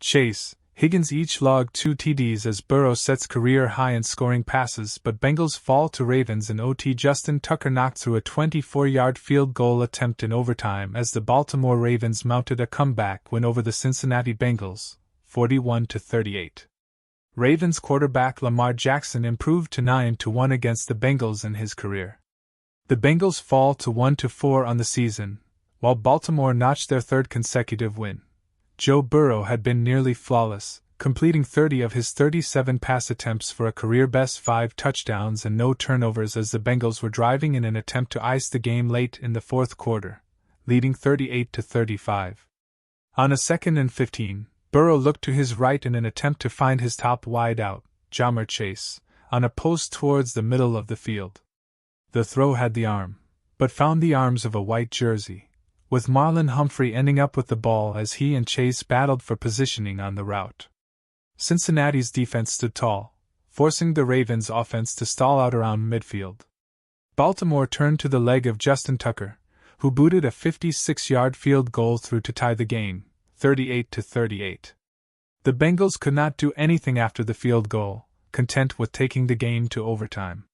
Chase, Higgins each logged 2 TDs as Burrow sets career high in scoring passes, but Bengals fall to Ravens in OT. Justin Tucker knocked through a 24-yard field goal attempt in overtime as the Baltimore Ravens mounted a comeback win over the Cincinnati Bengals, 41-38. Ravens quarterback Lamar Jackson improved to 9-1 against the Bengals in his career. The Bengals fall to 1-4 on the season, while Baltimore notched their third consecutive win. Joe Burrow had been nearly flawless, completing 30 of his 37 pass attempts for a career-best 5 touchdowns and no turnovers as the Bengals were driving in an attempt to ice the game late in the fourth quarter, leading 38-35. On a 2nd and 15, Burrow looked to his right in an attempt to find his top wideout, Lamar Chase, on a post towards the middle of the field. The throw had the arm, but found the arms of a white jersey, with Marlon Humphrey ending up with the ball as he and Chase battled for positioning on the route. Cincinnati's defense stood tall, forcing the Ravens' offense to stall out around midfield. Baltimore turned to the leg of Justin Tucker, who booted a 56-yard field goal through to tie the game, 38-38. The Bengals could not do anything after the field goal, content with taking the game to overtime.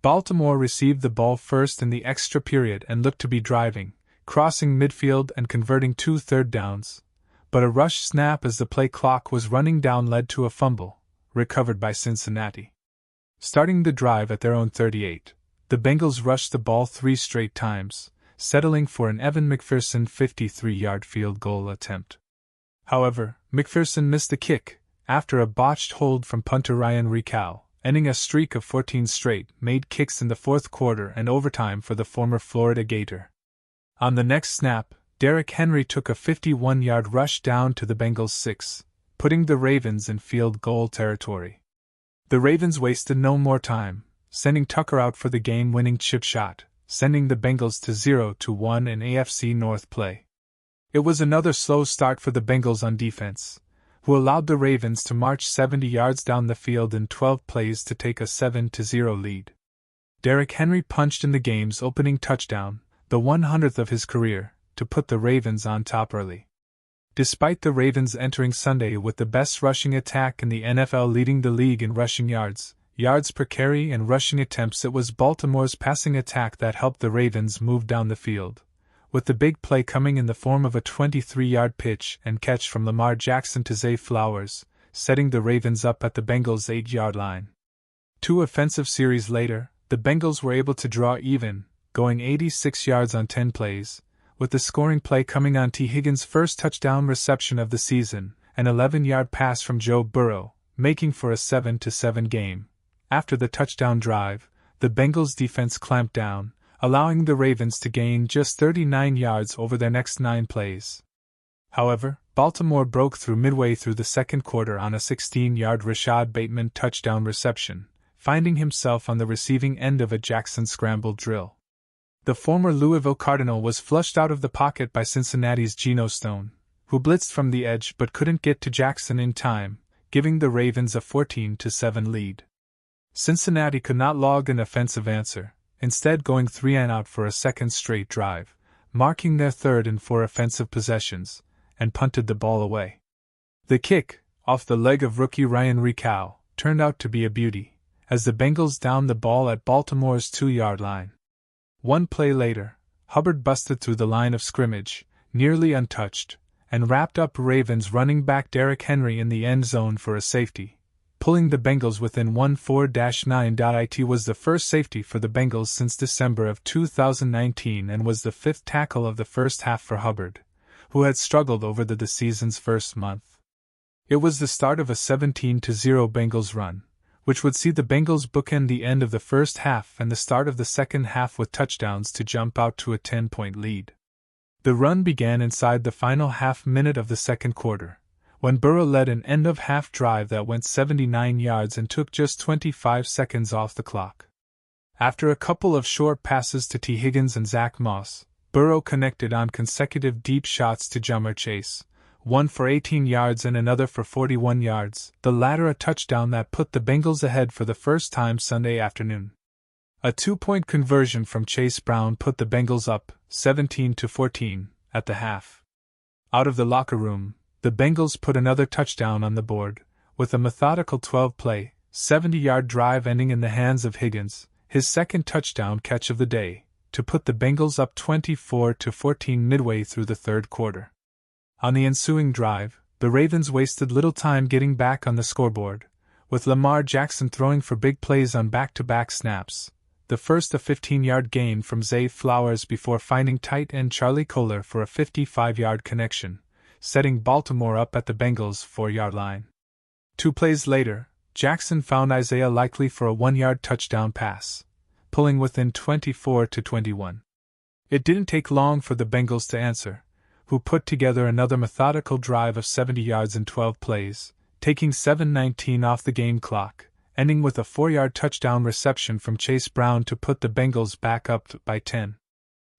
Baltimore received the ball first in the extra period and looked to be driving, crossing midfield and converting 2 third downs, but a rush snap as the play clock was running down led to a fumble, recovered by Cincinnati. Starting the drive at their own 38, the Bengals rushed the ball 3 straight times, settling for an Evan McPherson 53-yard field goal attempt. However, McPherson missed the kick after a botched hold from punter Ryan Rical, ending a streak of 14 straight made kicks in the fourth quarter and overtime for the former Florida Gator. On the next snap, Derrick Henry took a 51-yard rush down to the Bengals' 6, putting the Ravens in field goal territory. The Ravens wasted no more time, sending Tucker out for the game-winning chip shot, sending the Bengals to 0-1 in AFC North play. It was another slow start for the Bengals on defense, who allowed the Ravens to march 70 yards down the field in 12 plays to take a 7-0 lead. Derrick Henry punched in the game's opening touchdown, the 100th of his career, to put the Ravens on top early. Despite the Ravens entering Sunday with the best rushing attack in the NFL, leading the league in rushing yards, yards per carry and rushing attempts, it was Baltimore's passing attack that helped the Ravens move down the field, with the big play coming in the form of a 23-yard pitch and catch from Lamar Jackson to Zay Flowers, setting the Ravens up at the Bengals' 8-yard line. 2 offensive series later, the Bengals were able to draw even, going 86 yards on 10 plays, with the scoring play coming on T. Higgins' first touchdown reception of the season, an 11-yard pass from Joe Burrow, making for a 7-7 game. After the touchdown drive, the Bengals' defense clamped down, allowing the Ravens to gain just 39 yards over their next 9 plays. However, Baltimore broke through midway through the second quarter on a 16-yard Rashad Bateman touchdown reception, finding himself on the receiving end of a Jackson scramble drill. The former Louisville Cardinal was flushed out of the pocket by Cincinnati's Geno Stone, who blitzed from the edge but couldn't get to Jackson in time, giving the Ravens a 14-7 lead. Cincinnati could not log an offensive answer, instead going 3-and-out for a second straight drive, marking their 3rd and 4 offensive possessions, and punted the ball away. The kick, off the leg of rookie Ryan Rical, turned out to be a beauty, as the Bengals downed the ball at Baltimore's 2-yard line. 1 play later, Hubbard busted through the line of scrimmage, nearly untouched, and wrapped up Ravens running back Derrick Henry in the end zone for a safety, pulling the Bengals within 14-9. It was the first safety for the Bengals since December of 2019 and was the 5th tackle of the first half for Hubbard, who had struggled over the season's first month. It was the start of a 17-0 Bengals run, which would see the Bengals bookend the end of the first half and the start of the second half with touchdowns to jump out to a 10-point lead. The run began inside the final half minute of the second quarter, when Burrow led an end-of-half drive that went 79 yards and took just 25 seconds off the clock. After a couple of short passes to T. Higgins and Zach Moss, Burrow connected on consecutive deep shots to Lamar Chase, one for 18 yards and another for 41 yards, the latter a touchdown that put the Bengals ahead for the first time Sunday afternoon. A 2-point conversion from Chase Brown put the Bengals up, 17-14, at the half. Out of the locker room, the Bengals put another touchdown on the board, with a methodical 12-play, 70-yard drive ending in the hands of Higgins, his second touchdown catch of the day, to put the Bengals up 24-14 midway through the third quarter. On the ensuing drive, the Ravens wasted little time getting back on the scoreboard, with Lamar Jackson throwing for big plays on back-to-back snaps, the first a 15-yard gain from Zay Flowers before finding tight end Charlie Kolar for a 55-yard connection, setting Baltimore up at the Bengals' 4-yard line. 2 plays later, Jackson found Isaiah Likely for a 1-yard touchdown pass, pulling within 24-21. It didn't take long for the Bengals to answer, who put together another methodical drive of 70 yards in 12 plays, taking 7:19 off the game clock, ending with a 4-yard touchdown reception from Chase Brown to put the Bengals back up by 10.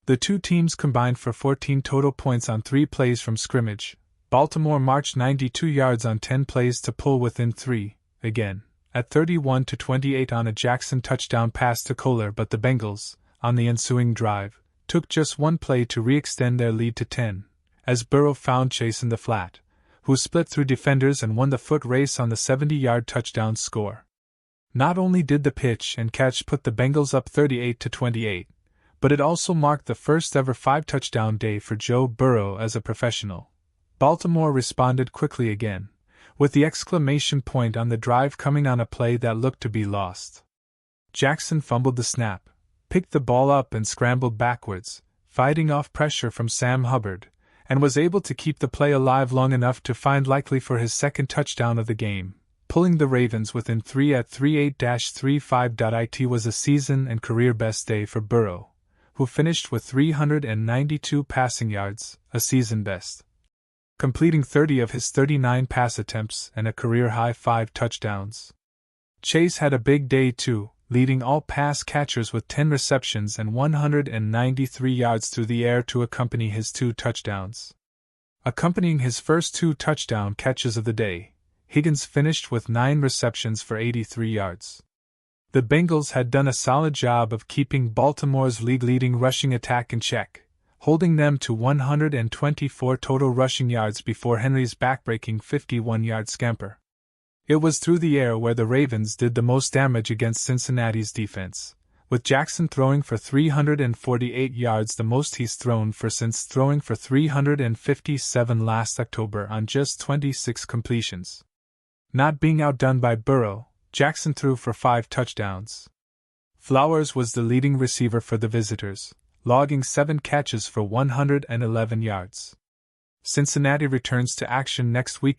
The two teams combined for 14 total points on 3 plays from scrimmage. Baltimore marched 92 yards on 10 plays to pull within 3, again, at 31-28 on a Jackson touchdown pass to Kolar, but the Bengals, on the ensuing drive, took just 1 play to re-extend their lead to 10, as Burrow found Chase in the flat, who split through defenders and won the foot race on the 70-yard touchdown score. Not only did the pitch and catch put the Bengals up 38-28, but it also marked the first ever 5-touchdown day for Joe Burrow as a professional. Baltimore responded quickly again, with the exclamation point on the drive coming on a play that looked to be lost. Jackson fumbled the snap, picked the ball up and scrambled backwards, fighting off pressure from Sam Hubbard, and was able to keep the play alive long enough to find Likely for his second touchdown of the game, pulling the Ravens within 3 at 38-35. It was a season and career-best day for Burrow, who finished with 392 passing yards, a season best, completing 30 of his 39 pass attempts and a career-high 5 touchdowns. Chase had a big day too, leading all pass catchers with 10 receptions and 193 yards through the air to accompany his 2 touchdowns. Accompanying his first 2 touchdown catches of the day, Higgins finished with 9 receptions for 83 yards. The Bengals had done a solid job of keeping Baltimore's league-leading rushing attack in check, holding them to 124 total rushing yards before Henry's backbreaking 51-yard scamper. It was through the air where the Ravens did the most damage against Cincinnati's defense, with Jackson throwing for 348 yards, the most he's thrown for since throwing for 357 last October on just 26 completions. Not being outdone by Burrow, Jackson threw for 5 touchdowns. Flowers was the leading receiver for the visitors, logging 7 catches for 111 yards. Cincinnati returns to action next week